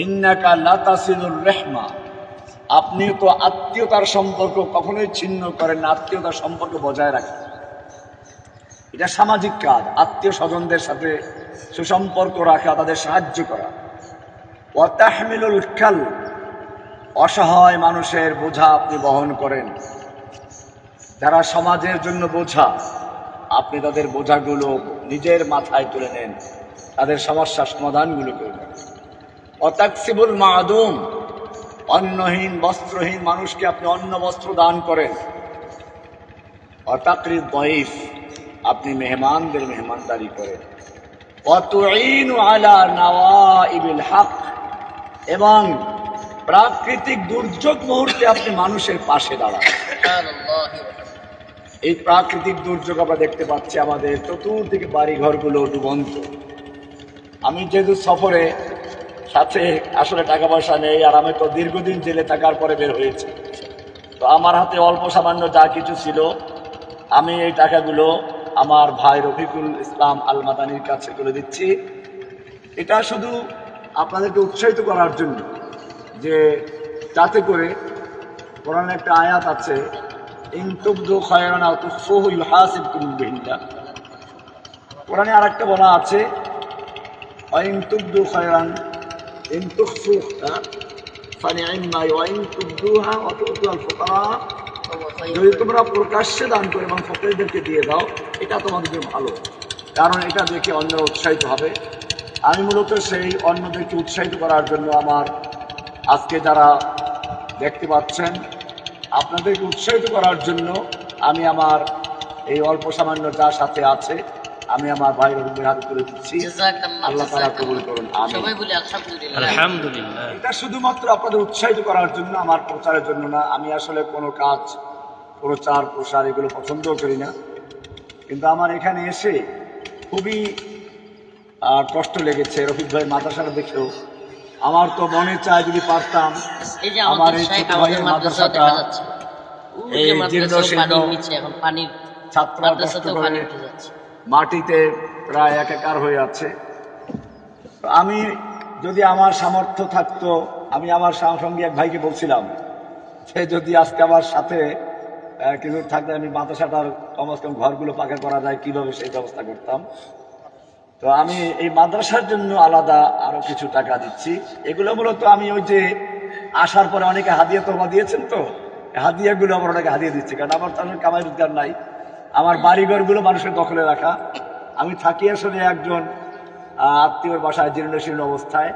ইন্নাকা লাতাসিলুর রাহমা, আপনি তো আত্মীয়তার সম্পর্ক কখনোই ছিন্ন করেন না, আত্মীয়তার সম্পর্ক বজায় রাখেন। এটা সামাজিক কাজ, আত্মীয় স্বজনদের সাথে সুসম্পর্ক রাখা, তাদের সাহায্য করা। ওয়া তাহমিলুল কাল, অসহায় মানুষের বোঝা আপনি বহন করেন। যারা সমাজের জন্য বোঝা, আপনি তাদের বোঝাগুলো নিজের মাথায় তুলে নেন, তাদের সমস্যার সমাধানগুলো করবেন। ওয়া তাকসিবুল মাদুম, অন্নহীন বস্ত্রহীন মানুষকে আপনি অন্ন বস্ত্র দান করেন। ওয়া তাকরিদ দাইফ, আপনি মেহমানদের মেহমানদারি করেন। ওয়া তুঈনু আলা নাওয়াইবিল হক, এবং প্রাকৃতিক দুর্যোগ মুহূর্তে আপনি মানুষের পাশে দাঁড়ান। এই প্রাকৃতিক দুর্যোগ আমরা দেখতে পাচ্ছি, আমাদের চতুর্দিকে বাড়িঘরগুলো ডুবন্ত। আমি যেহেতু সফরে, সাথে আসলে টাকা পয়সা নেই, আর আমি তো দীর্ঘদিন জেলে থাকার পরে বের হয়েছি, তো আমার হাতে অল্প সামান্য যা কিছু ছিল, আমি এই টাকাগুলো আমার ভাই রফিকুল ইসলাম আল মাদানির কাছে তুলে দিচ্ছি। এটা শুধু আপনাদেরকে উৎসাহিত করার জন্য, যে যাতে করে কোরআনে একটা আয়াত আছে, ইন তুবদু খায়রান আও তুখফুহু ইউহাসিবকুম বিহিল্লাহ। কোরআনে আরেকটা বলা আছে, ইন তুবদু খায়রান ইন তুখফুহা ফানি'মা ওয়া ইন তুবদুহা ওয়া তু'তুল ফুকারা, যদি তোমরা প্রকাশ্যে দান করে এবং ফকিরদেরকে দিয়ে দাও, এটা তোমাদের জন্য ভালো, কারণ এটা দেখে অন্যরা উৎসাহিত হবে। আমি মূলত সেই অন্যদেরকে উৎসাহিত করার জন্য, আমার আজকে যারা দেখতে পাচ্ছেন, আপনাদেরকে উৎসাহিত করার জন্য আমি আমার এই অল্প সামান্য যা সাথে আছে, আমি আমার ভাই রফিকের হাতে তুলে দিচ্ছি। আল্লাহ তাআলা কবুল করুন, আমিন। আলহামদুলিল্লাহ। এটা শুধুমাত্র আপনাদের উৎসাহিত করার জন্য, আমার প্রচারের জন্য না। আমি আসলে কোনো কাজ, প্রচার প্রসার এগুলো পছন্দও করি না, কিন্তু আমার এখানে এসে খুবই কষ্ট লেগেছে রফিক ভাই মাদ্রাসাটা দেখেও। আমার তো মনে চায় যদি পারতাম আমার এই ছোট ভাইয়ের মাদ্রাসাটা, এই জীর্ণ শীর্ণ ছাত্ররা কষ্ট করে মাটিতে প্রায় একাকার হয়ে আছে, আমি যদি আমার সামর্থ্য থাকতো, আমি আমার সঙ্গে এক ভাইকে বলছিলাম, সে যদি আজকে আমার সাথে কিছু থাকলে আমি মাদ্রাসাটার কমসে কম ঘরগুলো পাকা করা যায় কিভাবে সেই ব্যবস্থা করতাম। তো আমি এই মাদ্রাসার জন্য আলাদা আরো কিছু টাকা দিচ্ছি। এগুলো মূলত আমি ওই যে আসার পরে অনেকে হাদিয়া তোবা দিয়েছেন, তো হাদিয়াগুলো আমার অনেকে হাদিয়া দিচ্ছি, কারণ আমার তো আসলে কামাই রোজগার নাই। আমার বাড়িঘরগুলো মানুষের দখলে রাখা, আমি থাকি আসলে একজন আত্মীয়র বাসায় জীর্ণ শীর্ণ অবস্থায়।